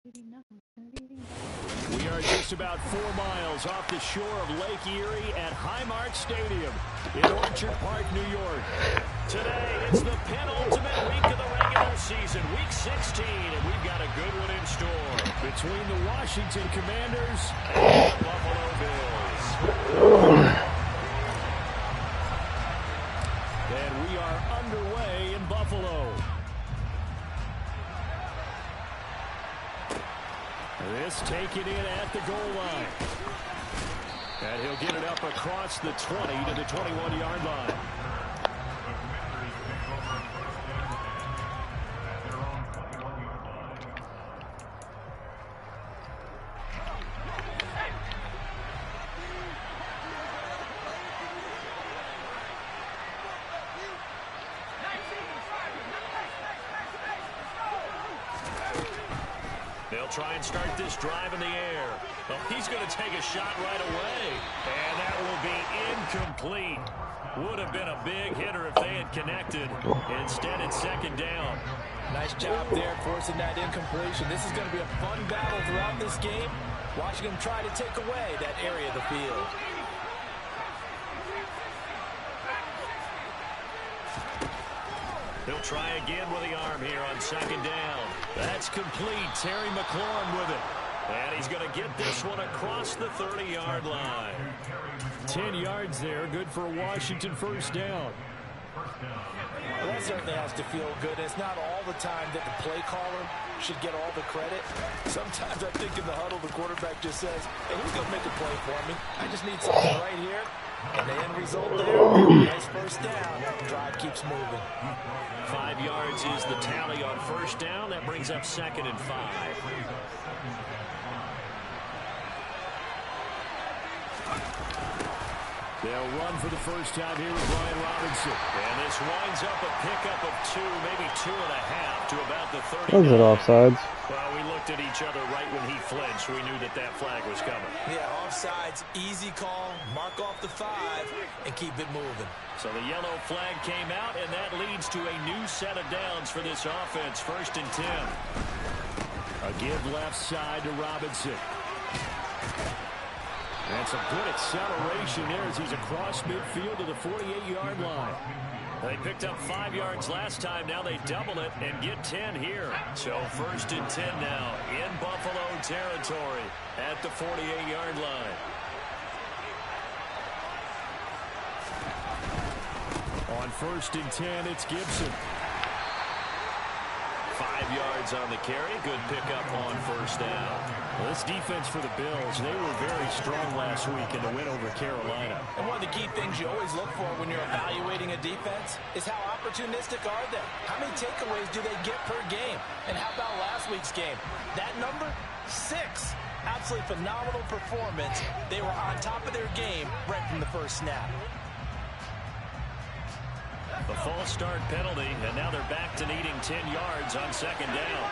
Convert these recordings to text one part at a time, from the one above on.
We are just about 4 miles off the shore of Lake Erie at Highmark Stadium in Orchard Park, New York. Today, it's the penultimate week of the regular season, week 16, and we've got a good one in store between the Washington Commanders and the Buffalo Bills. And we are underway in Buffalo. This taken in at the goal line. And he'll get it up across the 20 to the 21-yard line. They'll try and start this drive in the air. Well, he's going to take a shot right away. And that will be incomplete. Would have been a big hitter if they had connected. Instead, it's second down. Nice job there forcing that incompletion. This is going to be a fun battle throughout this game. Watching him try to take away that area of the field. He'll try again with the arm here on second down. That's complete. Terry McLaurin with it. And he's going to get this one across the 30-yard line. 10 yards there. Good for a Washington first down. Well, that certainly has to feel good. It's not all the time that the play caller should get all the credit. Sometimes I think in the huddle, the quarterback just says, hey, who's going to make a play for me? I just need something right here. And the end result there, nice first down. Drive keeps moving. 5 yards is the tally on first down. That brings up 2nd and 5. They'll run for the first time here with Brian Robinson. And this winds up a pickup of 2, maybe 2.5 to about the 30. Was it offsides? Well, we looked at each other right when he flinched. We knew that that flag was coming. Yeah, offsides, easy call, mark off the 5, and keep it moving. So the yellow flag came out, and that leads to a new set of downs for this offense. 1st and 10. A give left side to Robinson. And some good acceleration there as he's across midfield to the 48-yard line. They picked up 5 yards last time. Now they double it and get 10 here. So 1st and 10 now in Buffalo territory at the 48-yard line. On 1st and 10, it's Gibson. 5 yards on the carry. Good pickup on 1st down. Well, this defense for the Bills, they were very strong last week in the win over Carolina. And one of the key things you always look for when you're evaluating a defense is how opportunistic are they? How many takeaways do they get per game? And how about last week's game? That number? 6. Absolutely phenomenal performance. They were on top of their game right from the first snap. The false start penalty, and now they're back to needing 10 yards on 2nd down.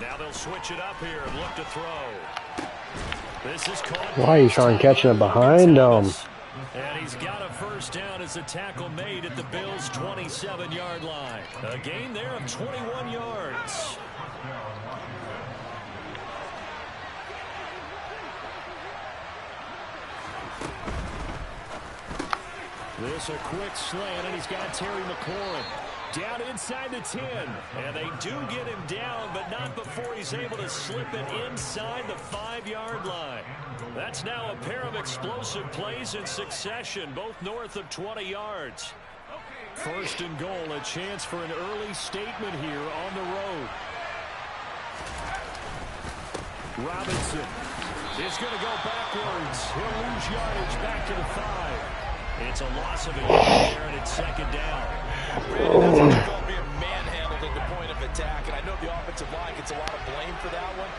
Now they'll switch it up here and look to throw. This is caught. Why are you trying catching it behind him? And he's got a 1st down as the tackle made at the Bills' 27-yard line. A gain there of 21 yards. This a quick slant, and he's got Terry McLaurin down inside the 10. And they do get him down, but not before he's able to slip it inside the 5-yard line. That's now a pair of explosive plays in succession, both north of 20 yards. 1st and goal, a chance for an early statement here on the road. Robinson is going to go backwards. He'll lose yardage back to the 5. It's a loss of a yard there, and it's 2nd down. That's what you call being manhandled at the point of attack, and I know the offensive line gets a lot of blame for that one.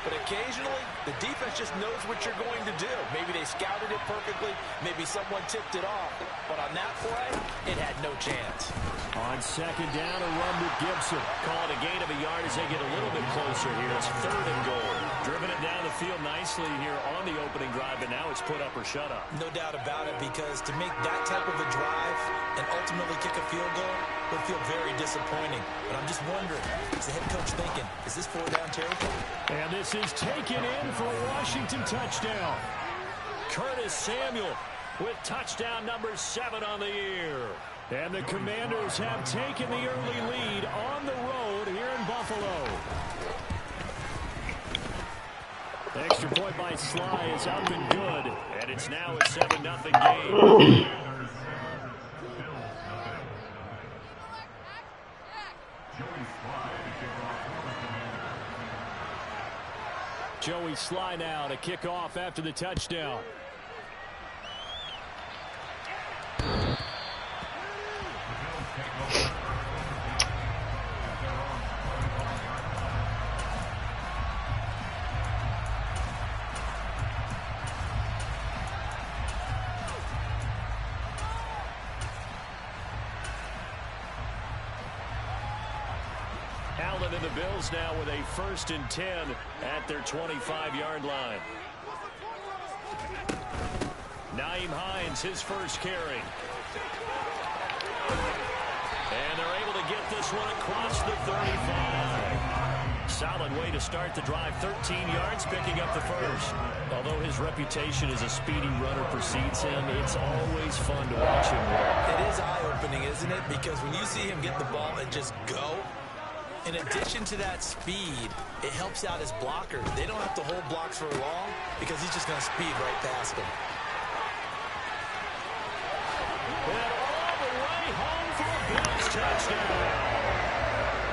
But occasionally, the defense just knows what you're going to do. Maybe they scouted it perfectly. Maybe someone tipped it off. But on that play, it had no chance. On 2nd down, a run with Gibson. Call it a gain of a yard as they get a little bit closer here. It's 3rd and goal. Driven it down the field nicely here on the opening drive, but now it's put up or shut up. No doubt about it, because to make that type of a drive and ultimately kick a field goal would feel very disappointing. But I'm just wondering, is the head coach thinking, is this 4-down territory? And this is taken in for a Washington touchdown. Curtis Samuel with touchdown number 7 on the year. And the Commanders have taken the early lead on the road here in Buffalo. The extra point by Sly is up and good. And it's now a 7-0 game. Joey Sly now to kick off after the touchdown. Allen and the Bills now with a 1st and 10 at their 25-yard line. Nyheim Hines, his first carry. And they're able to get this one across the 35. Solid way to start the drive. 13 yards, picking up the 1st. Although his reputation as a speedy runner precedes him, it's always fun to watch him work. It is eye-opening, isn't it? Because when you see him get the ball and just go, in addition to that speed, it helps out his blockers. They don't have to hold blocks for long because he's just going to speed right past them. And all the way home for a Bills touchdown.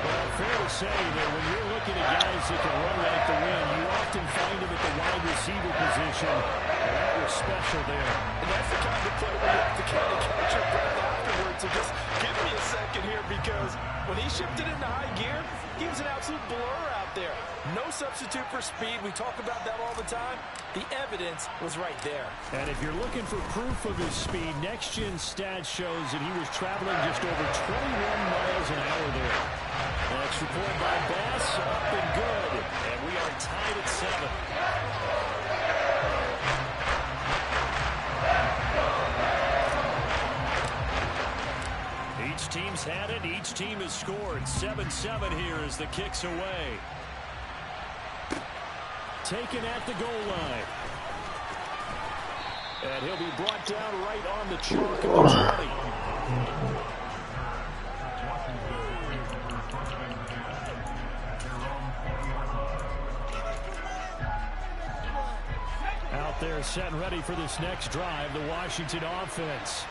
Well, fair to say that when you're looking at guys that can run like the wind, you often find them at the wide receiver position. And that was special there. And that's the kind of play where you have to kind of catch your breath afterwards. So just give me a second here, because when he shifted into high gear, he was an absolute blur out there. No substitute for speed. We talk about that all the time. The evidence was right there. And if you're looking for proof of his speed, Next Gen Stats shows that he was traveling just over 21 miles an hour there. Extra point by Bass, up and good. And we are tied at 7. Each team's had it. Each team has scored. 7-7 here as the kick's away. Taken at the goal line. And he'll be brought down right on the chalk of the 20. Out there set and ready for this next drive, the Washington offense.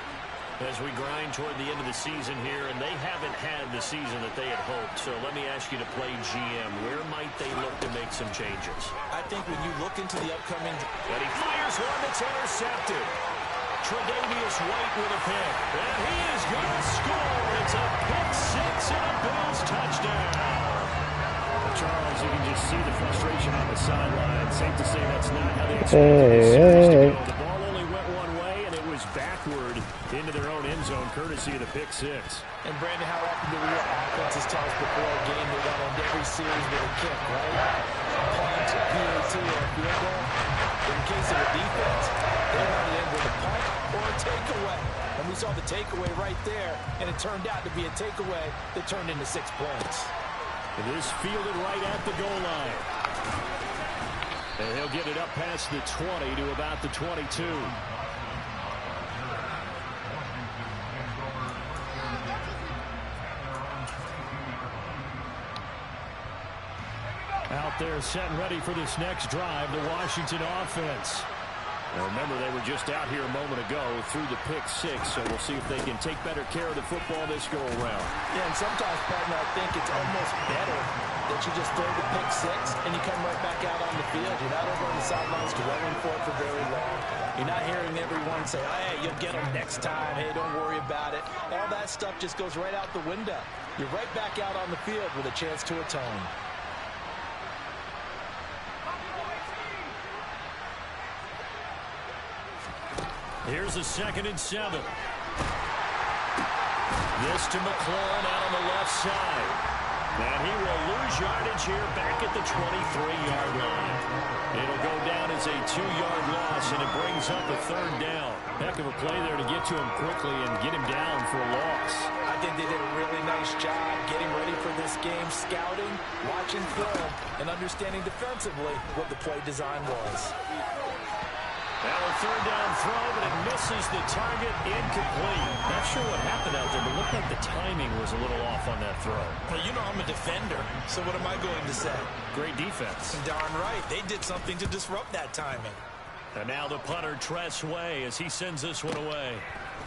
As we grind toward the end of the season here, and they haven't had the season that they had hoped. So let me ask you to play GM. Where might they look to make some changes? I think when you look into the upcoming... And he fires one that's intercepted. Tre'Davious White with a pick. And he is going to score. It's a pick six and a Bills touchdown. Charles, you can just see the frustration on the sideline. Safe to say that's not how they expected this series to go. The ball only went one way, and it was backward into their own end zone, courtesy of the pick six. And Brandon, how often do we hear offenses tell us before a game they got on every series with a kick, right? Punt, PAT, or a field goal. In the case of a defense, they want it in with a punt or a takeaway. And we saw the takeaway right there, and it turned out to be a takeaway that turned into 6 points. It is fielded right at the goal line. And he'll get it up past the 20 to about the 22. Out there set and ready for this next drive, the Washington offense. Now remember, they were just out here a moment ago through the pick six, so we'll see if they can take better care of the football this go-around. Yeah, and sometimes, partner, I think it's almost better that you just throw the pick six and you come right back out on the field. You're not over on the sidelines dwelling for it for very long. You're not hearing everyone say, hey, you'll get them next time. Hey, don't worry about it. All that stuff just goes right out the window. You're right back out on the field with a chance to atone. Here's a 2nd and 7. This to McLaurin out on the left side. And he will lose yardage here back at the 23-yard line. It'll go down as a 2-yard loss, and it brings up a 3rd down. Heck of a play there to get to him quickly and get him down for a loss. I think they did a really nice job getting ready for this game, scouting, watching film, and understanding defensively what the play design was. Now a 3rd down throw, but it misses the target, incomplete. Not sure what happened out there, but it looked like the timing was a little off on that throw. Well, you know I'm a defender, so what am I going to say? Great defense. Darn right. They did something to disrupt that timing. And now the punter, Tress Way, as he sends this one away.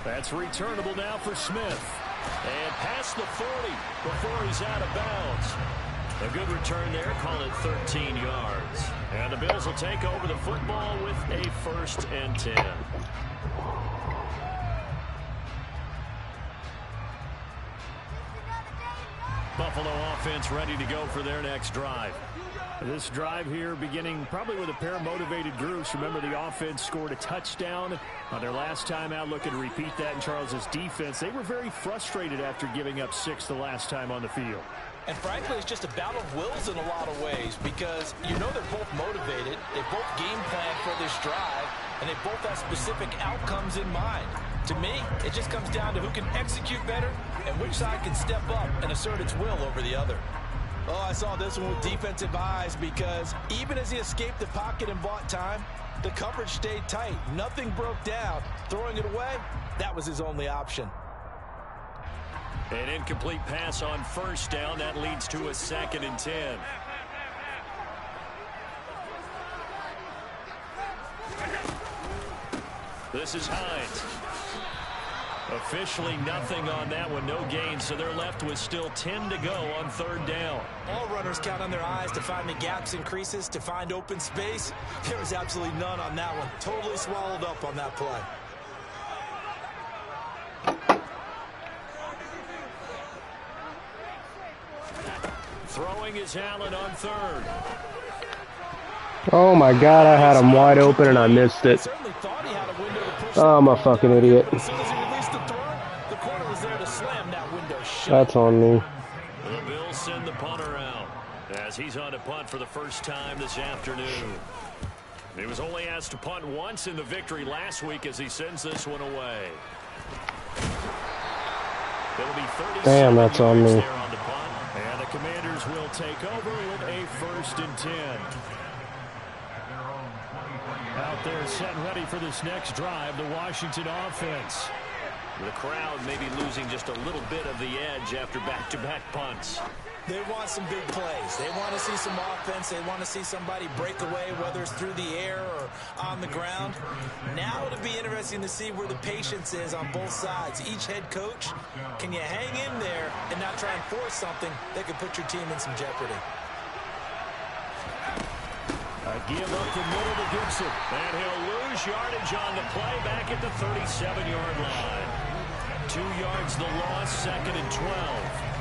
That's returnable now for Smith. And past the 40 before he's out of bounds. A good return there, call it 13 yards. And the Bills will take over the football with a 1st and 10. Buffalo offense ready to go for their next drive. This drive here beginning probably with a pair of motivated groups. Remember, the offense scored a touchdown on their last time out. Looking to repeat that in Charles's defense. They were very frustrated after giving up 6 the last time on the field. And frankly, it's just a battle of wills in a lot of ways because you know they're both motivated. They both game plan for this drive, and they both have specific outcomes in mind. To me, it just comes down to who can execute better and which side can step up and assert its will over the other. Oh, I saw this one with defensive eyes because even as he escaped the pocket and bought time, the coverage stayed tight. Nothing broke down. Throwing it away, that was his only option. An incomplete pass on 1st down. That leads to a 2nd and 10. This is Hines. Officially nothing on that one. No gain, so they're left with still 10 to go on 3rd down. All runners count on their eyes to find the gaps and creases, to find open space. There was absolutely none on that one. Totally swallowed up on that play. Throwing is Allen on 3rd. Oh my God, I had him wide open and I missed it. Oh, I'm a fucking idiot. As soon as he released the throw, the corner was there to slam that window shut. That's on me. The Bills send the punter out as he's on to punt for the first time this afternoon. He was only asked to punt once in the victory last week as he sends this one away. It'll be 30 Damn, that's on me. there on the punt, and the Commanders will take over with a 1st and 10. Out there set and ready for this next drive, the Washington offense. The crowd maybe losing just a little bit of the edge after back-to-back punts. They want some big plays. They want to see some offense. They want to see somebody break away, whether it's through the air or on the ground. Now it'll be interesting to see where the patience is on both sides. Each head coach, can you hang in there and not try and force something that could put your team in some jeopardy? A give up the middle to Gibson. And he'll lose yardage on the play back at the 37-yard line. 2 yards the loss, 2nd and 12.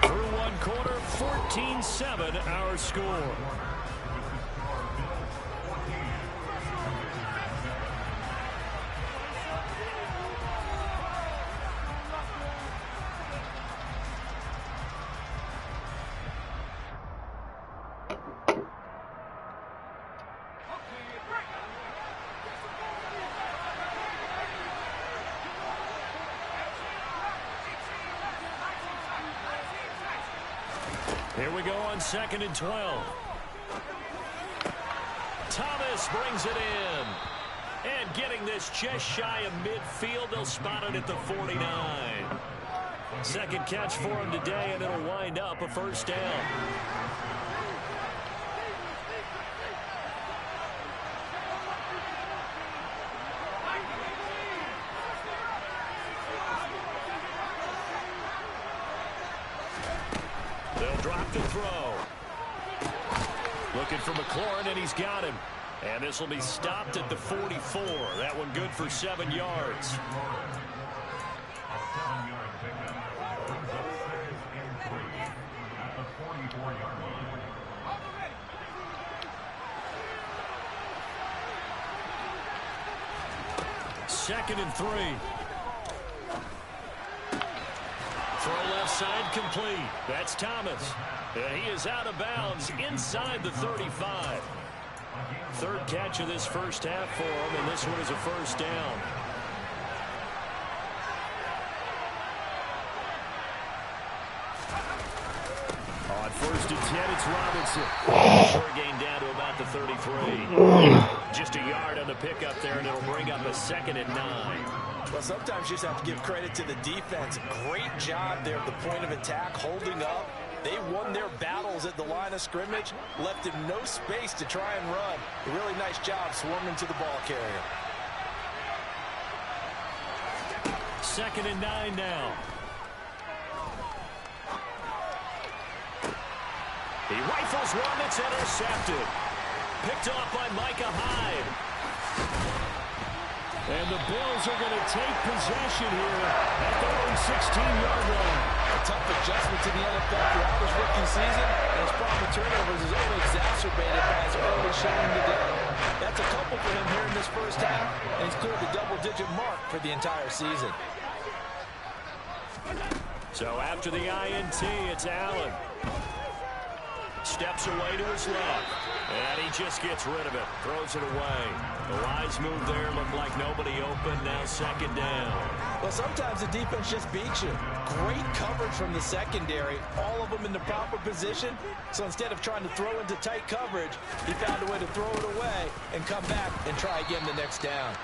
Through 1 quarter, 14-7 our score. Here we go on 2nd and 12. Thomas brings it in. And getting this just shy of midfield, they'll spot it at the 49. Second catch for him today, and it'll wind up a first down. They'll drop the throw. Looking for McLaurin, and he's got him. And this will be stopped at the 44. That one good for 7 yards. Second and 3. Throw left side complete. That's Thomas. He is out of bounds inside the 35. Third catch of this first half for him, and this one is a first down. On 1st and 10, it's Robinson. Short gain down to about the 33. Just a yard on the pickup there, and it'll bring up a 2nd and 9. Well, sometimes you just have to give credit to the defense. Great job there at the point of attack, holding up. They won their battles at the line of scrimmage, left him no space to try and run. A really nice job swarming to the ball carrier. 2nd and 9 now. He rifles one that's intercepted. Picked off by Micah Hyde. And the Bills are going to take possession here at their own 16-yard line. A tough adjustment to the NFL throughout his rookie season, and his problem with turnovers is only exacerbated by his early showing today. That's a couple for him here in this first half, and he's cleared the double-digit mark for the entire season. So after the INT, it's Allen. Steps away to his left. And he just gets rid of it. Throws it away. The wise move there. Looked like nobody open. Now 2nd down. Well, sometimes the defense just beats you. Great coverage from the secondary. All of them in the proper position. So instead of trying to throw into tight coverage, he found a way to throw it away and come back and try again the next down.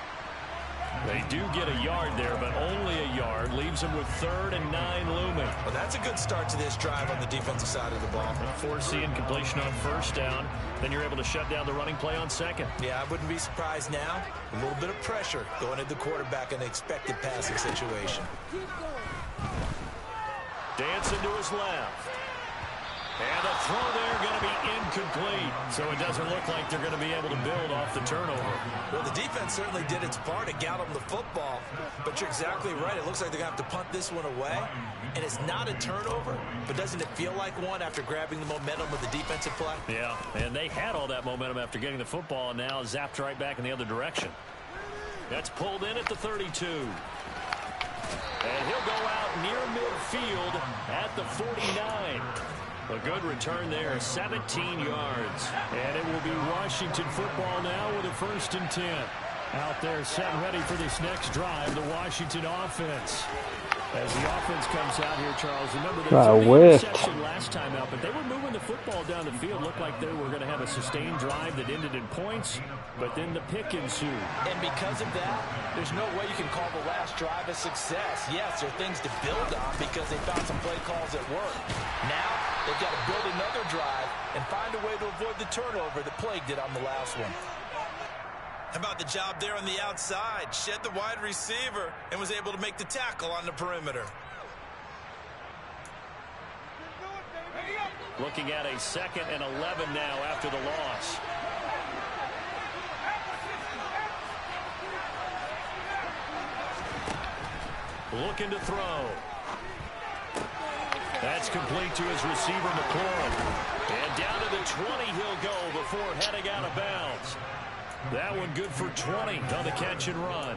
They do get a yard there, but only a yard. Leaves them with 3rd and 9 looming. Well, that's a good start to this drive on the defensive side of the ball. Forcing completion on 1st down. Then you're able to shut down the running play on 2nd. Yeah, I wouldn't be surprised now. A little bit of pressure going at the quarterback in an expected passing situation. Dancing to his left. And the throw there going to be incomplete. So it doesn't look like they're going to be able to build off the turnover. Well, the defense certainly did its part to get them the football. But you're exactly right. It looks like they're going to have to punt this one away. And it's not a turnover, but doesn't it feel like one after grabbing the momentum of the defensive play? Yeah, and they had all that momentum after getting the football, and now zapped right back in the other direction. That's pulled in at the 32. And he'll go out near midfield at the 49. A good return there, 17 yards. And it will be Washington football now with a 1st and 10. Out there set ready for this next drive, the Washington offense. As the offense comes out here, Charles, remember there was an interception last time out, but they were moving the football down the field. Looked like they were going to have a sustained drive that ended in points, but then the pick ensued. And because of that, there's no way you can call the last drive a success. Yes, there are things to build on because they found some play calls that work. Now, they've got to build another drive and find a way to avoid the turnover that plagued it on the last one. How about the job there on the outside? Shed the wide receiver and was able to make the tackle on the perimeter. Looking at a 2nd and 11 now after the loss. Looking to throw. That's complete to his receiver, McLaurin. And down to the 20 he'll go before heading out of bounds. That one good for 20 on the catch and run.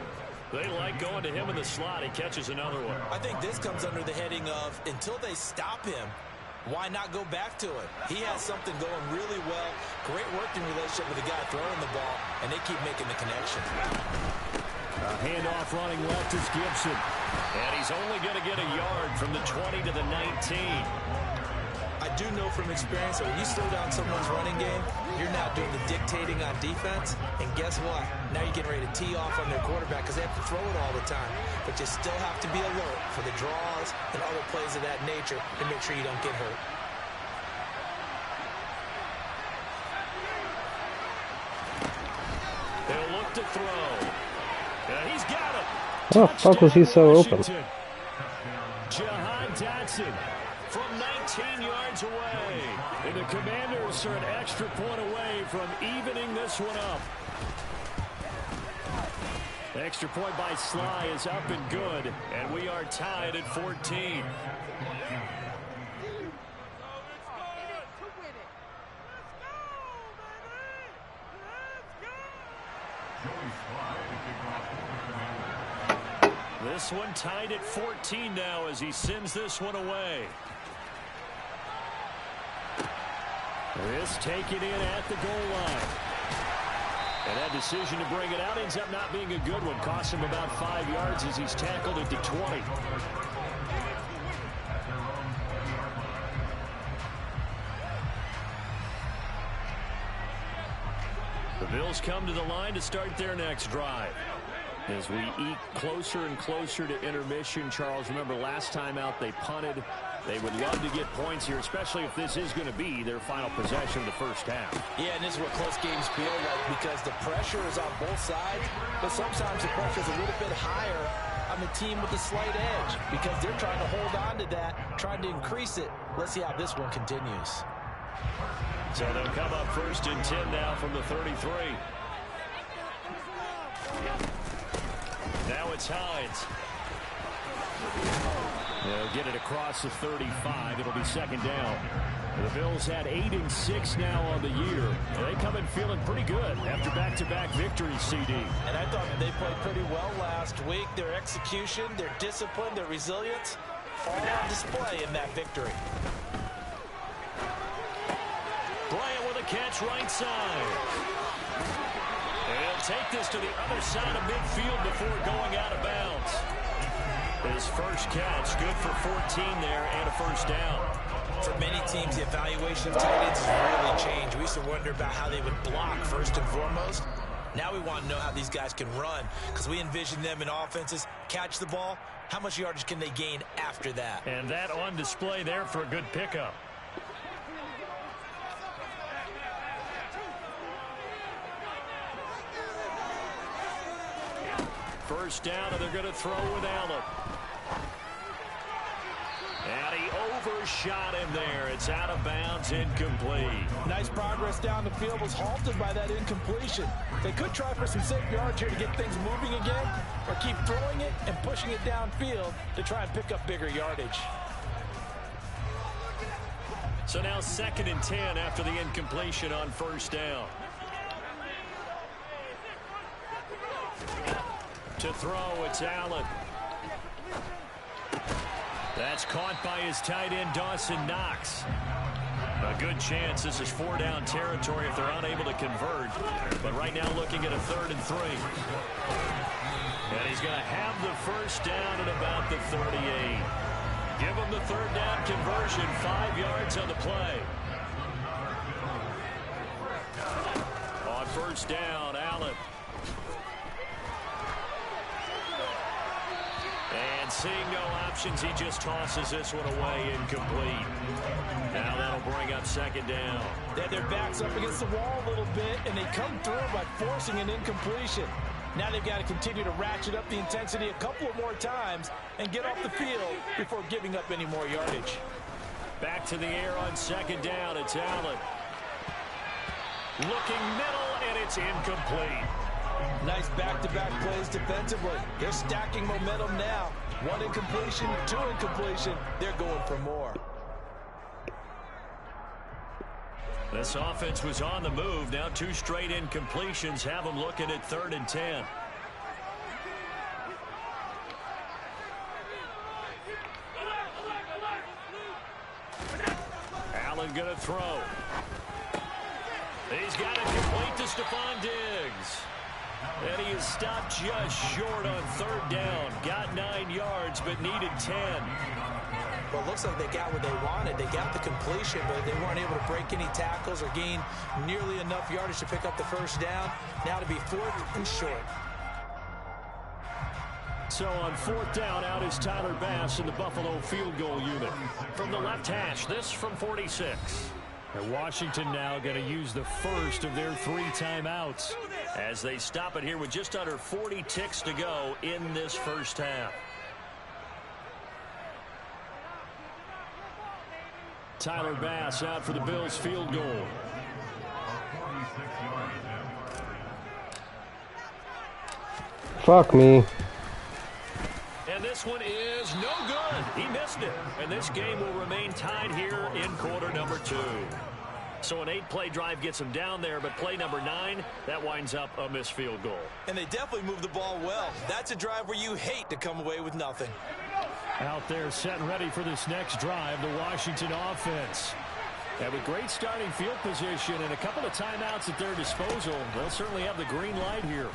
They like going to him in the slot. He catches another one. I think this comes under the heading of until they stop him, why not go back to it? He has something going really well. Great working relationship with the guy throwing the ball, and they keep making the connection. A handoff running left is Gibson. And he's only going to get a yard from the 20 to the 19. I do know from experience that when you slow down someone's running game, you're now doing the dictating on defense. And guess what? Now you're getting ready to tee off on their quarterback because they have to throw it all the time. But you still have to be alert for the draws and other plays of that nature to make sure you don't get hurt. They'll look to throw. He's got it. Oh, fuck was he so open? Jahan Dotson from 19 yards away. And the Commanders are an extra point away from evening this one up. The extra point by Sly is up and good. And we are tied at 14. This one tied at 14 now as he sends this one away. This taken in at the goal line. And that decision to bring it out ends up not being a good one. Costs him about 5 yards as he's tackled at the 20. The Bills come to the line to start their next drive. As we eat closer and closer to intermission, Charles, remember last time out they punted. They would love to get points here, especially if this is going to be their final possession of the first half. Yeah, and this is what close games feel like because the pressure is on both sides, but sometimes the pressure is a little bit higher on the team with the slight edge because they're trying to hold on to that, trying to increase it. Let's see how this one continues. So they'll come up 1st and 10 now from the 33. Now it's Hines. They'll get it across the 35. It'll be 2nd down. The Bills had 8-6 now on the year. They come in feeling pretty good after back-to-back victories, CD. And I thought they played pretty well last week. Their execution, their discipline, their resilience, all on display in that victory. Bryant with a catch right side. He'll take this to the other side of midfield before going out of bounds. His first catch, good for 14 there and a 1st down. For many teams, the evaluation of tight ends has really changed. We used to wonder about how they would block first and foremost. Now we want to know how these guys can run because we envision them in offenses, catch the ball. How much yardage can they gain after that? And that on display there for a good pickup. First down, and they're going to throw with Allen. And he overshot him there. It's out of bounds, incomplete. Nice progress down the field, was halted by that incompletion. They could try for some safe yards here to get things moving again, or keep throwing it and pushing it downfield to try and pick up bigger yardage. So now 2nd and 10 after the incompletion on 1st down. To throw, it's Allen. That's caught by his tight end, Dawson Knox. A good chance this is 4-down territory if they're unable to convert. But right now looking at a 3rd and 3. And he's going to have the first down at about the 38. Give him the 3rd down conversion, 5 yards on the play. On first down, Allen. And seeing no options, he just tosses this one away, incomplete. Now that'll bring up 2nd down. Their back's up against the wall a little bit, and they come through by forcing an incompletion. Now they've got to continue to ratchet up the intensity a couple of more times and get off the field before giving up any more yardage. Back to the air on 2nd down. It's Allen. Looking middle, and it's incomplete. Nice back-to-back plays defensively. They're stacking momentum now. 1 incompletion, 2 incompletion. They're going for more. This offense was on the move. Now 2 straight incompletions have them looking at 3rd and 10. Allen going to throw. He's got it complete to Stephon Diggs. And he is stopped just short on 3rd down. Got 9 yards, but needed 10. Well, it looks like they got what they wanted. They got the completion, but they weren't able to break any tackles or gain nearly enough yardage to pick up the first down. Now to be 4th and short. So on 4th down, out is Tyler Bass in the Buffalo field goal unit. From the left hash, this from 46. And Washington now going to use the first of their 3 timeouts as they stop it here with just under 40 ticks to go in this first half. Tyler Bass out for the Bills field goal. Fuck me. And this one is no good. He missed it. And this game will remain tied here in quarter number 2. So an 8-play drive gets him down there, but play number 9, that winds up a missed field goal. And they definitely moved the ball well. That's a drive where you hate to come away with nothing. Out there set and ready for this next drive, the Washington offense. And with great starting field position and a couple of timeouts at their disposal, they'll certainly have the green light here.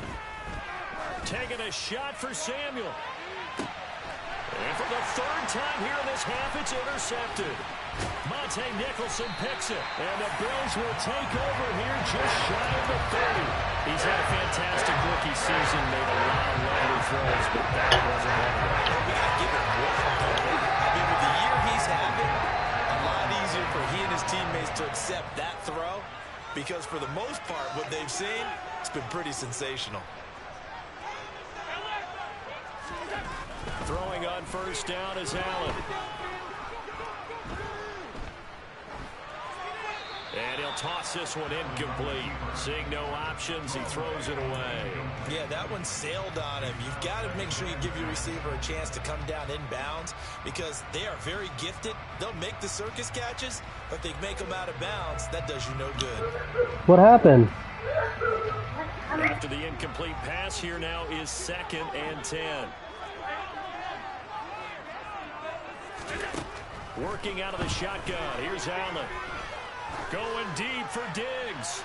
Taking a shot for Samuel. And for the 3rd time here in this half, it's intercepted. Monte Nicholson picks it. And the Bills will take over here just shy of the 30. He's had a fantastic rookie season, made a lot of lovely throws, but that wasn't one of them. We got to give it one. I mean, with the year he's having, a lot easier for he and his teammates to accept that throw because for the most part, what they've seen, it's been pretty sensational. Throwing on first down is Allen. And he'll toss this one incomplete. Seeing no options, he throws it away. Yeah, that one sailed on him. You've got to make sure you give your receiver a chance to come down inbounds because they are very gifted. They'll make the circus catches, but they make them out of bounds. That does you no good. What happened? After the incomplete pass, here now is 2nd and 10. Working out of the shotgun. Here's Allen. Going deep for Diggs.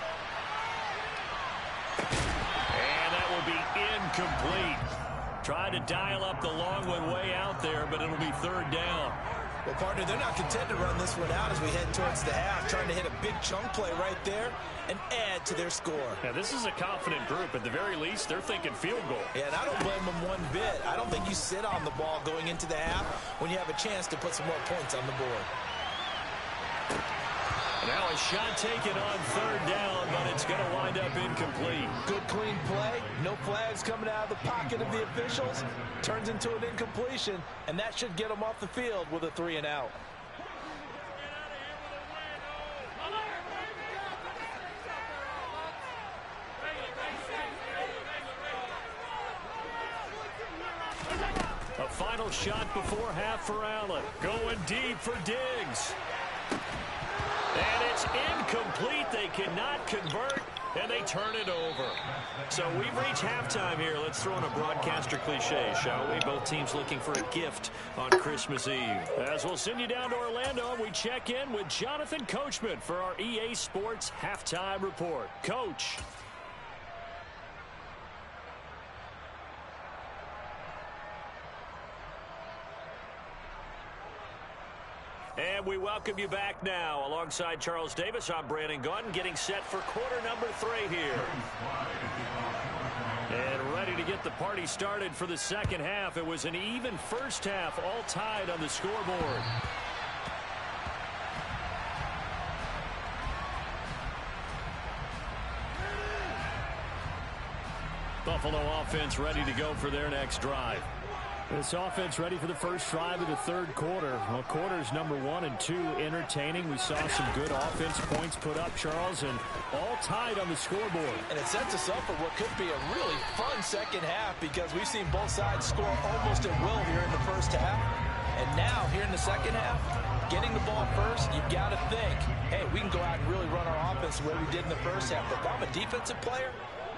And that will be incomplete. Tried to dial up the long one way out there, but it'll be 3rd down. Well, partner, they're not content to run this one out as we head towards the half, trying to hit a big chunk play right there and add to their score. Yeah, this is a confident group. At the very least, they're thinking field goal. Yeah, and I don't blame them one bit. I don't think you sit on the ball going into the half when you have a chance to put some more points on the board. Now a shot taken on 3rd down, but it's going to wind up incomplete. Good, clean play. No flags coming out of the pocket of the officials. Turns into an incompletion, and that should get them off the field with a 3 and out. A final shot before half for Allen. Going deep for Diggs. And it's incomplete. They cannot convert. And they turn it over. So we've reached halftime here. Let's throw in a broadcaster cliche, shall we? Both teams looking for a gift on Christmas Eve. As we'll send you down to Orlando, we check in with Jonathan Coachman for our EA Sports Halftime Report. Coach. And we welcome you back now. Alongside Charles Davis, I'm Brandon Gaudin, getting set for quarter number 3 here. And ready to get the party started for the second half. It was an even first half, all tied on the scoreboard. Buffalo offense ready to go for their next drive. This offense ready for the first drive of the third quarter. Well, quarters number 1 and 2 entertaining. We saw some good offense points put up, Charles, and all tied on the scoreboard. And it sets us up for what could be a really fun second half because we've seen both sides score almost at will here in the first half. And now, here in the second half, getting the ball first, you've got to think, hey, we can go out and really run our offense the way we did in the first half. But if I'm a defensive player,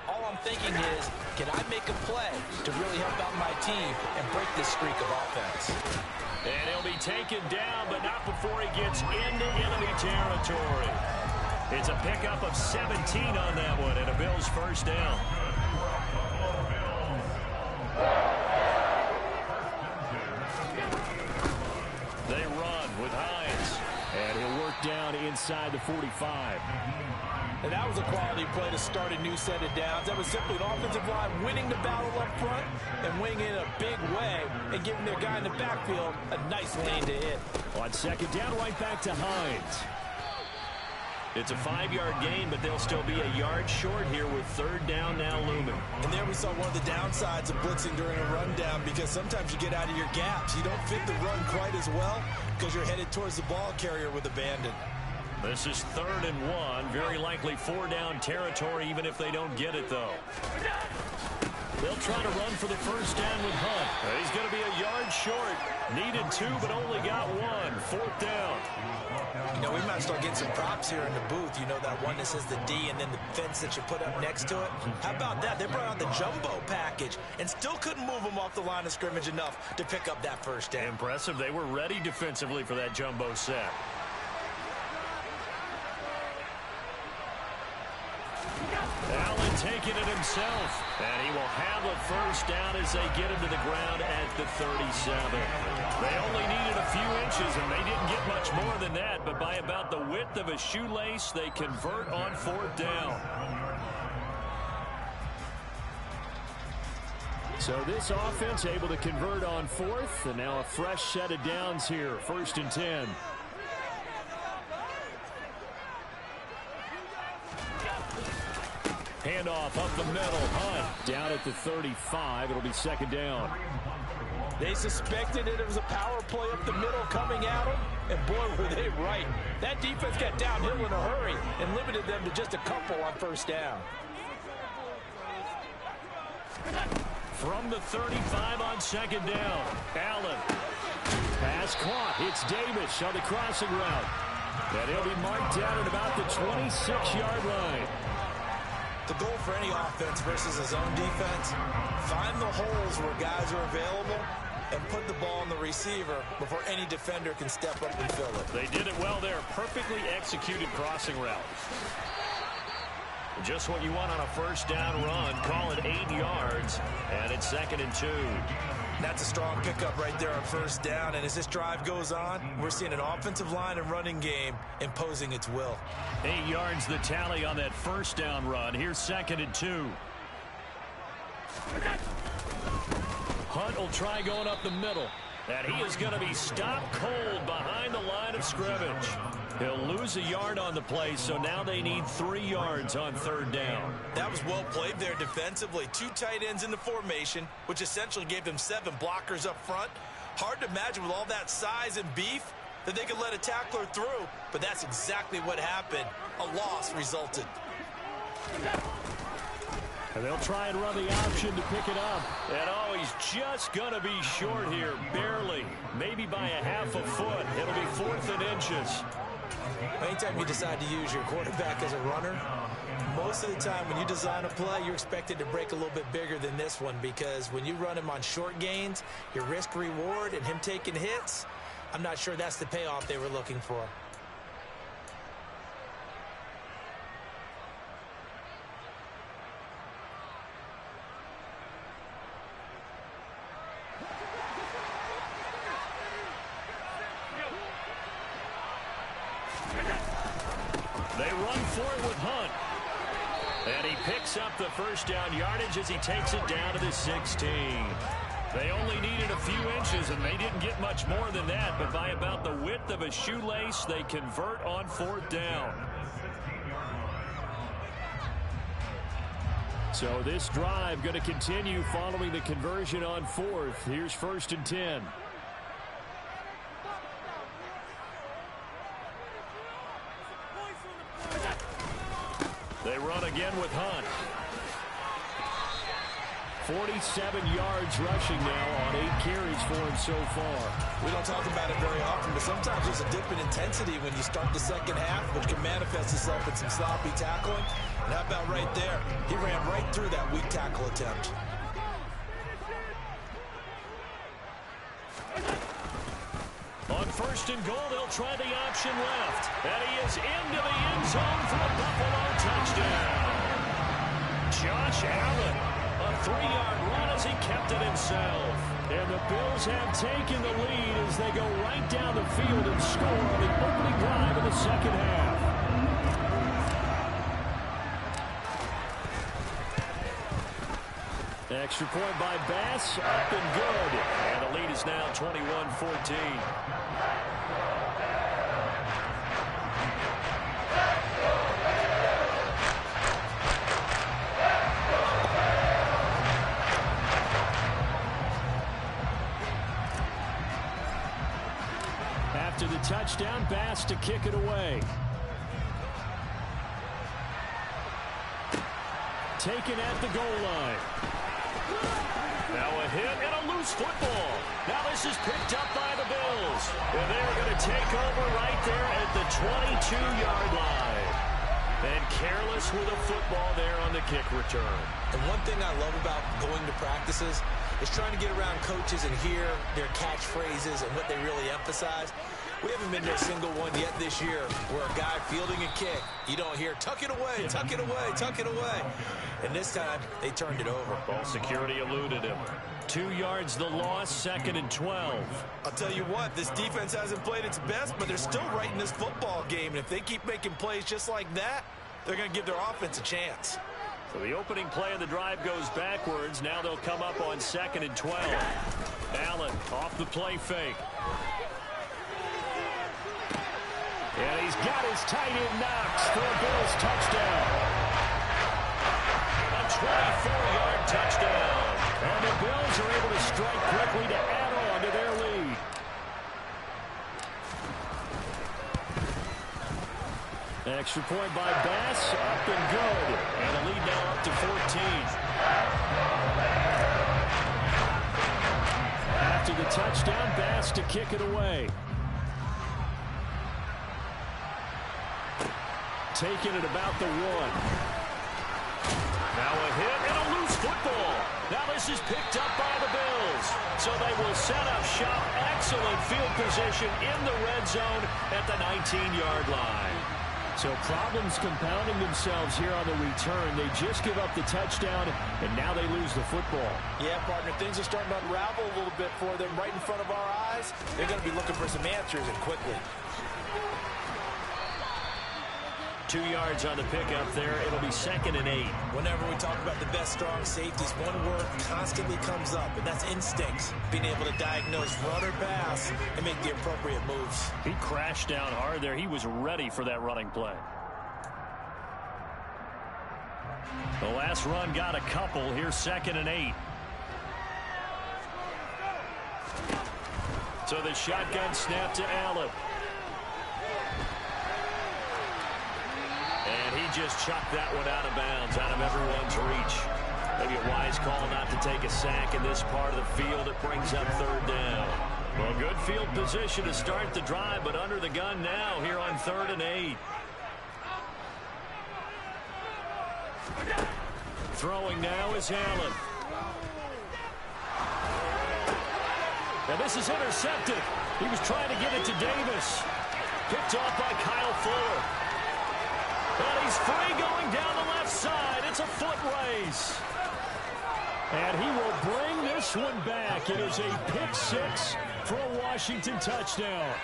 all I'm thinking is, can I make a play to really help out my team and break this streak of offense? And he'll be taken down, but not before he gets into enemy territory. It's a pickup of 17 on that one, and a Bills first down. They run with Hines, and he'll work down inside the 45. And that was a quality play to start a new set of downs. That was simply an offensive line winning the battle up front and winning in a big way and giving their guy in the backfield a nice lane to hit. On second down, right back to Hines. It's a 5-yard gain, but they'll still be a yard short here with third down now looming. And there we saw one of the downsides of blitzing during a rundown because sometimes you get out of your gaps. You don't fit the run quite as well because you're headed towards the ball carrier with abandon. This is 3rd and 1. Very likely 4-down territory, even if they don't get it, though. They'll try to run for the first down with Hunt. He's going to be a yard short. Needed 2, but only got 1. 4th down. You know, we might start getting some props here in the booth. You know, that one that says the D and then the fence that you put up next to it. How about that? They brought out the jumbo package and still couldn't move them off the line of scrimmage enough to pick up that first down. Impressive. They were ready defensively for that jumbo set. Allen taking it himself, and he will have a first down as they get him to the ground at the 37. They only needed a few inches, and they didn't get much more than that, but by about the width of a shoelace, they convert on 4th down. So this offense able to convert on 4th, and now a fresh set of downs here, 1st and 10. Handoff up the middle. Hunt down at the 35. It'll be 2nd down. They suspected it was a power play up the middle coming at them, and boy, were they right. That defense got downhill in a hurry and limited them to just a couple on 1st down. From the 35 on 2nd down. Allen. Pass caught. It's Davis on the crossing route. And he'll be marked down at about the 26-yard line. The goal for any offense versus his own defense, find the holes where guys are available and put the ball on the receiver before any defender can step up and fill it. They did it well there. Perfectly executed crossing route. Just what you want on a first down run. Call it 8 yards, and it's 2nd and 2. That's a strong pickup right there on 1st down, and as this drive goes on, we're seeing an offensive line and running game imposing its will. 8 yards the tally on that first down run. Here's 2nd and 2. Hunt will try going up the middle. And he is going to be stopped cold behind the line of scrimmage. He'll lose a yard on the play, so now they need 3 yards on 3rd down. That was well played there defensively. 2 tight ends in the formation, which essentially gave them 7 blockers up front. Hard to imagine with all that size and beef that they could let a tackler through, but that's exactly what happened. A loss resulted. And they'll try and run the option to pick it up. And oh, he's just going to be short here, barely. Maybe by a half a foot. It'll be 4th and inches. Anytime you decide to use your quarterback as a runner, most of the time when you design a play, you're expected to break a little bit bigger than this one, because when you run him on short gains, your risk-reward and him taking hits, I'm not sure that's the payoff they were looking for. They run for it with Hunt. And he picks up the first down yardage as he takes it down to the 16. They only needed a few inches, and they didn't get much more than that. But by about the width of a shoelace, they convert on 4th down. So this drive going to continue following the conversion on 4th. Here's 1st and 10. They run again with Hunt. 47 yards rushing now on 8 carries for him so far. We don't talk about it very often, but sometimes there's a dip in intensity when you start the second half, which can manifest itself in some sloppy tackling. And how about right there? He ran right through that weak tackle attempt. On 1st and goal, they'll try the option left. And he is into the end zone for a Buffalo touchdown. Josh Allen, a 3-yard run as he kept it himself. And the Bills have taken the lead as they go right down the field and score on the opening drive of the second half. Extra point by Bass, up and good. And the lead is now 21-14. After the touchdown, Bass to kick it away. Taken at the goal line. Now a hit and a loose football. Now this is picked up by the Bills. And they're going to take over right there at the 22-yard line. And careless with a football there on the kick return. And one thing I love about going to practices is trying to get around coaches and hear their catchphrases and what they really emphasize. We haven't been to a single one yet this year where a guy fielding a kick, you don't hear, tuck it away, tuck it away, tuck it away. And this time, they turned it over. Ball security eluded him. 2 yards the loss, 2nd and 12. I'll tell you what, this defense hasn't played its best, but they're still right in this football game. And if they keep making plays just like that, they're going to give their offense a chance. So the opening play of the drive goes backwards. Now they'll come up on 2nd and 12. Allen off the play fake. And he's got his tight end Knox for a Bills touchdown. A 24-yard touchdown. And the Bills are able to strike quickly to add on to their lead. Extra point by Bass, up and good. And the lead now up to 14. After the touchdown, Bass to kick it away. Taking it about the 1. Now a hit and a loose football. Now this is picked up by the Bills. So they will set up shop. Excellent field position in the red zone at the 19-yard line. So problems compounding themselves here on the return. They just give up the touchdown, and now they lose the football. Yeah, partner, things are starting to unravel a little bit for them right in front of our eyes. They're going to be looking for some answers, and quickly. 2 yards on the pickup there. It'll be 2nd and 8. Whenever we talk about the best strong safeties, one word constantly comes up, and that's instincts. Being able to diagnose run or pass and make the appropriate moves. He crashed down hard there. He was ready for that running play. The last run got a couple. Here's 2nd and 8. So the shotgun snap to Allen. And he just chucked that one out of bounds, out of everyone's reach. Maybe a wise call not to take a sack in this part of the field. It brings up 3rd down. Well, good field position to start the drive, but under the gun now here on 3rd and 8. Throwing now is Allen. And this is intercepted. He was trying to get it to Davis. Picked off by Kyle Fuller. And he's free going down the left side. It's a foot race. And he will bring this one back. It is a pick 6 for a Washington touchdown.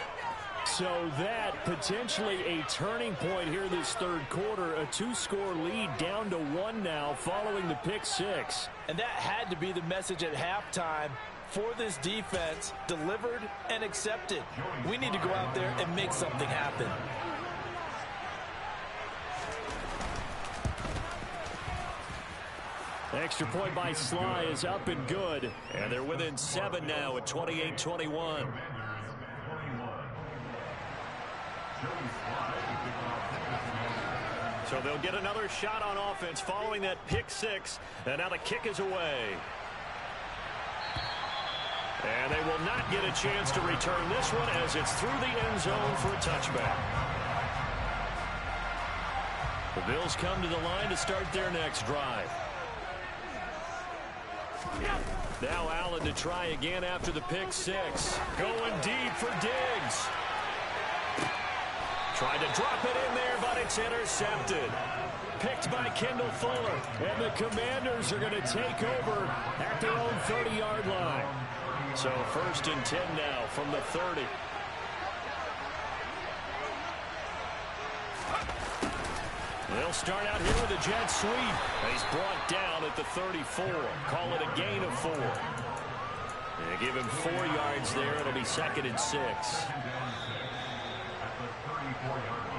So that potentially a turning point here this 3rd quarter. A 2-score lead down to 1 now following the pick 6. And that had to be the message at halftime for this defense. Delivered and accepted. We need to go out there and make something happen. Extra point by Sly is up and good. And they're within 7 now at 28-21. So they'll get another shot on offense following that pick 6. And now the kick is away. And they will not get a chance to return this one as it's through the end zone for a touchback. The Bills come to the line to start their next drive. Now Allen to try again after the pick 6. Going deep for Diggs. Tried to drop it in there, but it's intercepted. Picked by Kendall Fuller. And the Commanders are going to take over at their own 30-yard line. So 1st and 10 now from the 30. They'll start out here with a jet sweep. He's brought down at the 34. Call it a gain of 4. They give him 4 yards there. It'll be 2nd and 6.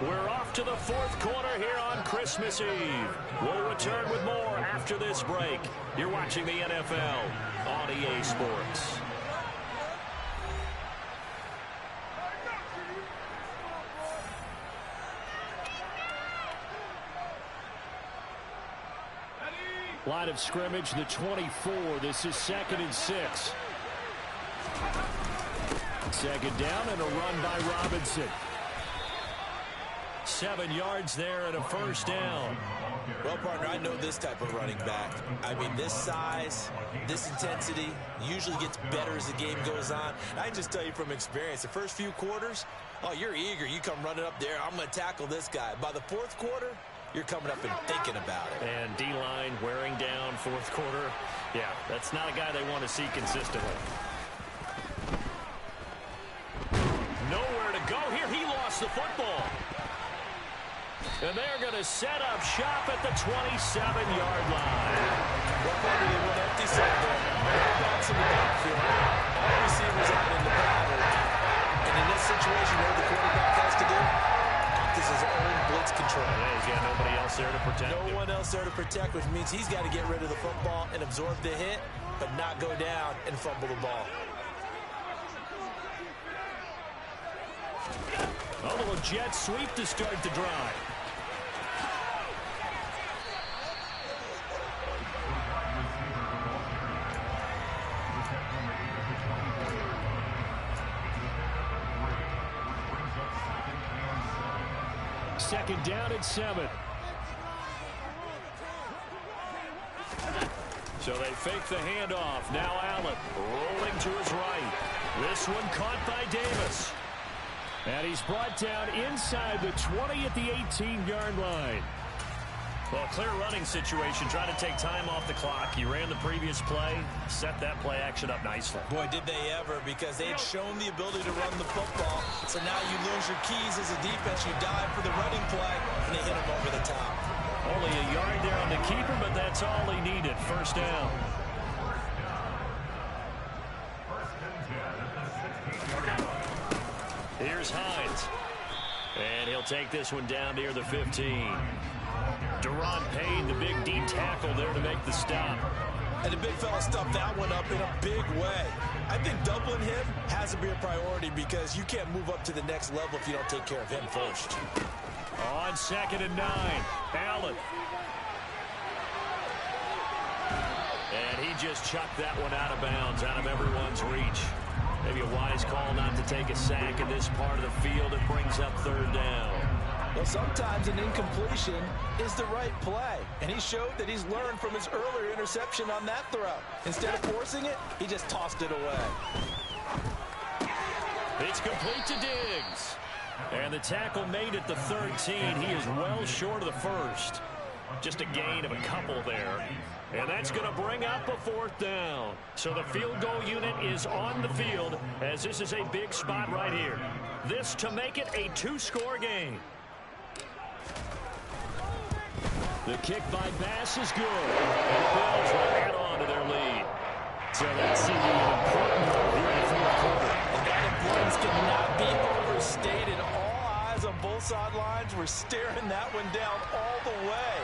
We're off to the 4th quarter here on Christmas Eve. We'll return with more after this break. You're watching the NFL on EA Sports. Line of scrimmage, the 24. This is 2nd and 6. 2nd down and a run by Robinson. 7 yards there and a 1st down. Well, partner, I know this type of running back. I mean, this size, this intensity usually gets better as the game goes on. I can just tell you from experience, the first few quarters, oh, you're eager. You come running up there, I'm going to tackle this guy. By the 4th quarter, you're coming up and thinking about it. And D-line wearing down 4th quarter. Yeah, that's not a guy they want to see consistently. Nowhere to go here. He lost the football. And they're going to set up shop at the 27-yard line. Well, probably they went empty set there. Backs in the backfield. All receivers out in the pattern. And in this situation, what the quarterback has to do? Act as his own blitz control. Yeah, he's got nobody else there to protect him. No one else there to protect, which means he's got to get rid of the football and absorb the hit, but not go down and fumble the ball. A little jet sweep to start the drive. Second down at 7. So they fake the handoff. Now Allen rolling to his right. This one caught by Davis. And he's brought down inside the 20 at the 18-yard line. Well, clear running situation, trying to take time off the clock. He ran the previous play, set that play action up nicely. Boy, did they ever, because they had shown the ability to run the football. So now you lose your keys as a defense. You dive for the running play, and they hit him over the top. Only a yard there on the keeper, but that's all he needed. 1st down. Here's Hines. And he'll take this one down near the 15. Deron Payne, the big D tackle there to make the stop. And the big fella stuffed that one up in a big way. I think doubling him has to be a priority because you can't move up to the next level if you don't take care of him first. On 2nd and 9, Allen. And he just chucked that one out of bounds, out of everyone's reach. Maybe a wise call not to take a sack in this part of the field. It brings up third down. Well, sometimes an incompletion is the right play, and he showed that he's learned from his earlier interception on that throw. Instead of forcing it, he just tossed it away. It's complete to Diggs. And the tackle made at the 13. He is well short of the first. Just a gain of a couple there. And that's going to bring up a fourth down. So the field goal unit is on the field as this is a big spot right here. This to make it a two-score game. The kick by Bass is good. And the Bills will add on to their lead. So that's the important one here in the fourth quarter. And that importance cannot be overstated. All eyes on both sidelines were staring that one down all the way.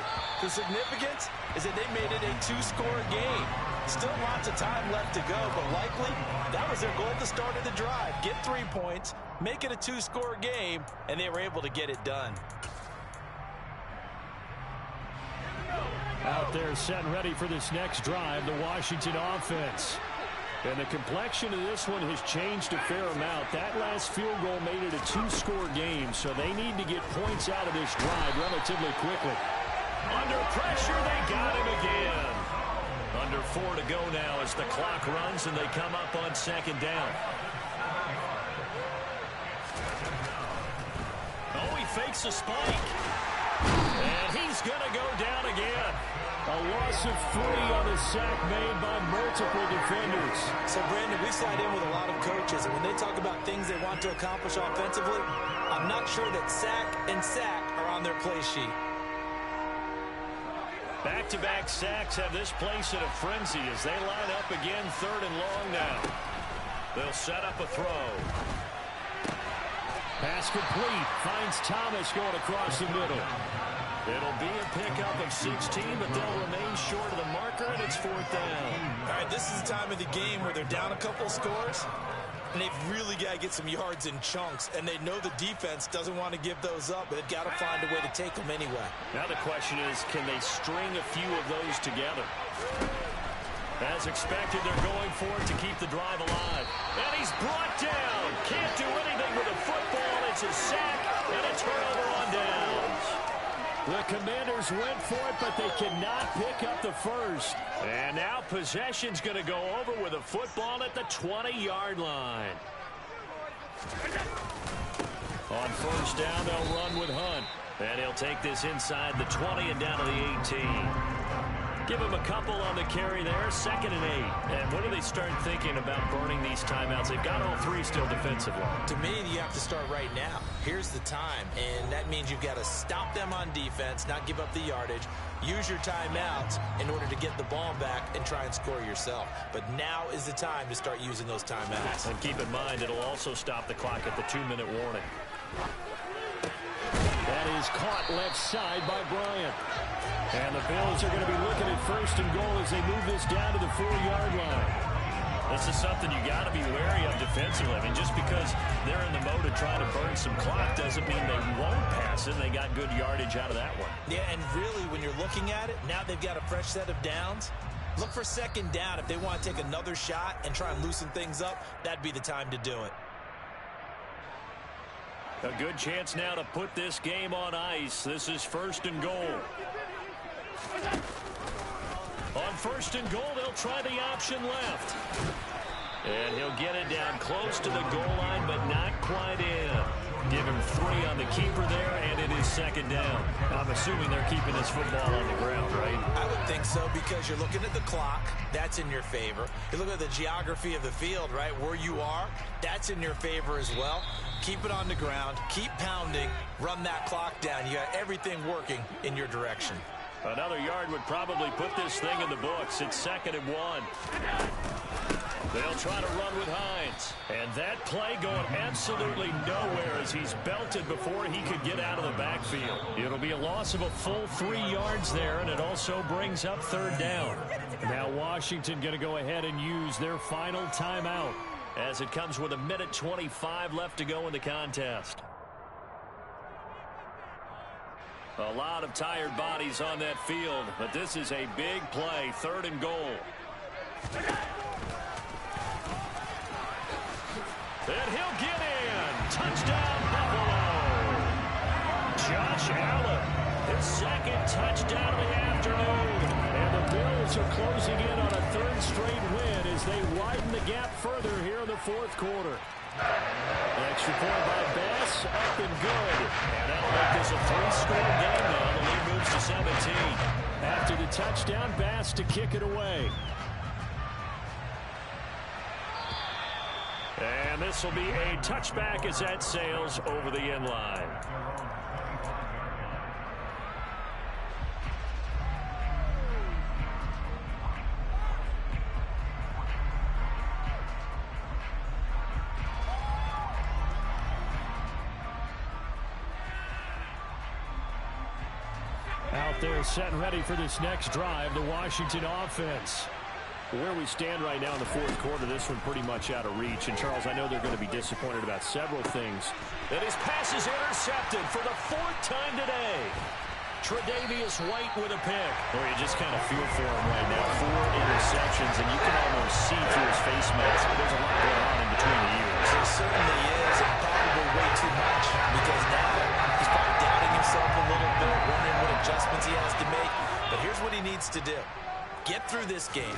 The significance is that they made it a two-score game. Still lots of time left to go, but likely that was their goal at the start of the drive. Get 3 points, make it a two-score game, and they were able to get it done. Out there set and ready for this next drive, the Washington offense. And the complexion of this one has changed a fair amount. That last field goal made it a two-score game, so they need to get points out of this drive relatively quickly. Under pressure, they got him again. Under 4 to go now as the clock runs and they come up on second down. Oh, he fakes a spike. And he's going to go down again. A loss of 3 on a sack made by multiple defenders. So, Brandon, we slide in with a lot of coaches, and when they talk about things they want to accomplish offensively, I'm not sure that sack and sack are on their play sheet. Back-to-back sacks have this place in a frenzy as they line up again, third and long now. They'll set up a throw. Pass complete. Finds Thomas going across the middle. It'll be a pickup of 16, but they'll remain short of the marker, and it's fourth down. All right, this is the time of the game where they're down a couple scores, and they've really got to get some yards in chunks, and they know the defense doesn't want to give those up, but they've got to find a way to take them anyway. Now the question is, can they string a few of those together? As expected, they're going for it to keep the drive alive. And he's brought down. Can't do anything with a football. It's a sack and a turnover on downs. The Commanders went for it, but they cannot pick up the first. And now possession's going to go over with a football at the 20-yard line. On first down, they'll run with Hunt. And he'll take this inside the 20 and down to the 18. Give him a couple on the carry there, 2nd and 8. And when do they start thinking about burning these timeouts? They've got all 3 still defensively. To me, you have to start right now. Here's the time, and that means you've got to stop them on defense, not give up the yardage, use your timeouts in order to get the ball back and try and score yourself. But now is the time to start using those timeouts. And keep in mind, it'll also stop the clock at the 2-minute warning. That is caught left side by Bryant. And the Bills are going to be looking at first and goal as they move this down to the 4-yard line. This is something you got to be wary of defensively. I mean, just because they're in the mode of trying to burn some clock doesn't mean they won't pass it. They got good yardage out of that one. Yeah, and really, when you're looking at it, now they've got a fresh set of downs. Look for second down. If they want to take another shot and try and loosen things up, that'd be the time to do it. A good chance now to put this game on ice. This is first and goal. On first and goal, they'll try the option left. And he'll get it down close to the goal line, but not quite in. Give him 3 on the keeper there, and it is second down. I'm assuming they're keeping this football on the ground, right? I would think so, because you're looking at the clock. That's in your favor. You look at the geography of the field, right? Where you are, that's in your favor as well. Keep it on the ground. Keep pounding. Run that clock down. You got everything working in your direction. Another yard would probably put this thing in the books. It's 2nd and 1. They'll try to run with Hines. And that play going absolutely nowhere as he's belted before he could get out of the backfield. It'll be a loss of a full 3 yards there, and it also brings up third down. Now Washington going to go ahead and use their final timeout as it comes with 1:25 left to go in the contest. A lot of tired bodies on that field, but this is a big play, 3rd and goal. catch. Allen, his second touchdown of the afternoon. And the Bills are closing in on a third straight win as they widen the gap further here in the fourth quarter. Extra point by Bass, up and good. And that'll make this a 3-score game now. The lead moves to 17. After the touchdown, Bass to kick it away. And this will be a touchback as that sails over the end line. Out there set and ready for this next drive, the Washington offense. Where we stand right now in the fourth quarter, this one pretty much out of reach. And, Charles, I know they're going to be disappointed about several things. And his pass is intercepted for the 4th time today. Tre'Davious White with a pick. Boy, you just kind of feel for him right now. 4 interceptions, and you can almost see through his face mask. There's a lot going on in between the ears. There certainly is, and probably way too much, because now he's probably doubting himself a little bit, wondering what adjustments he has to make. But here's what he needs to do. Get through this game.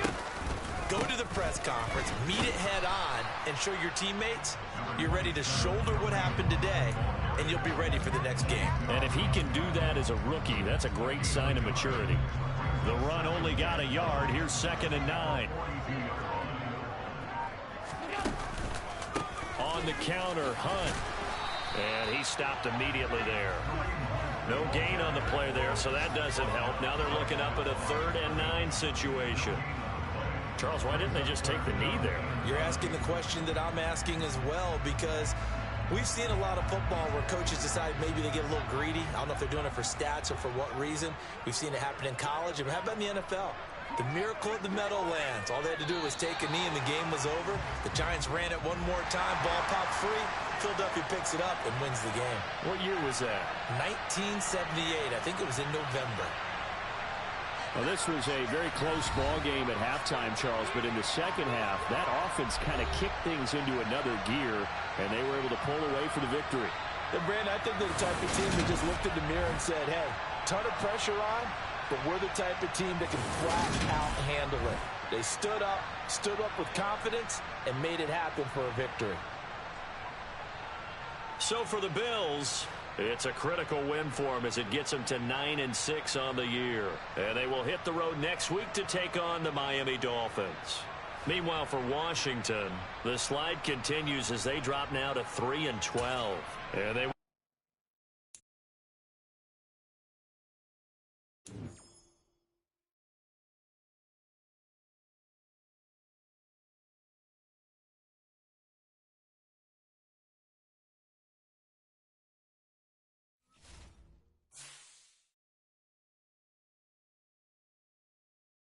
Go to the press conference, meet it head on, and show your teammates you're ready to shoulder what happened today, and you'll be ready for the next game. And if he can do that as a rookie, that's a great sign of maturity. The run only got a yard. Here's 2nd and 9. On the counter, Hunt. And he stopped immediately there. No gain on the play there, so that doesn't help. Now they're looking up at a 3rd and 9 situation. Charles, why didn't they just take the knee there? You're asking the question that I'm asking as well, because we've seen a lot of football where coaches decide maybe they get a little greedy. I don't know if they're doing it for stats or for what reason. We've seen it happen in college. And how about in the NFL? The miracle at the Meadowlands. All they had to do was take a knee and the game was over. The Giants ran it one more time. Ball popped free. Philadelphia picks it up and wins the game. What year was that? 1978. I think it was in November. Well, this was a very close ball game at halftime, Charles, but in the second half, that offense kind of kicked things into another gear, and they were able to pull away for the victory. And Brandon, I think they're the type of team that just looked in the mirror and said, hey, ton of pressure on, but we're the type of team that can flat out handle it. They stood up with confidence, and made it happen for a victory. So for the Bills, it's a critical win for them as it gets them to 9-6 on the year. And they will hit the road next week to take on the Miami Dolphins. Meanwhile, for Washington, the slide continues as they drop now to 3-12. And they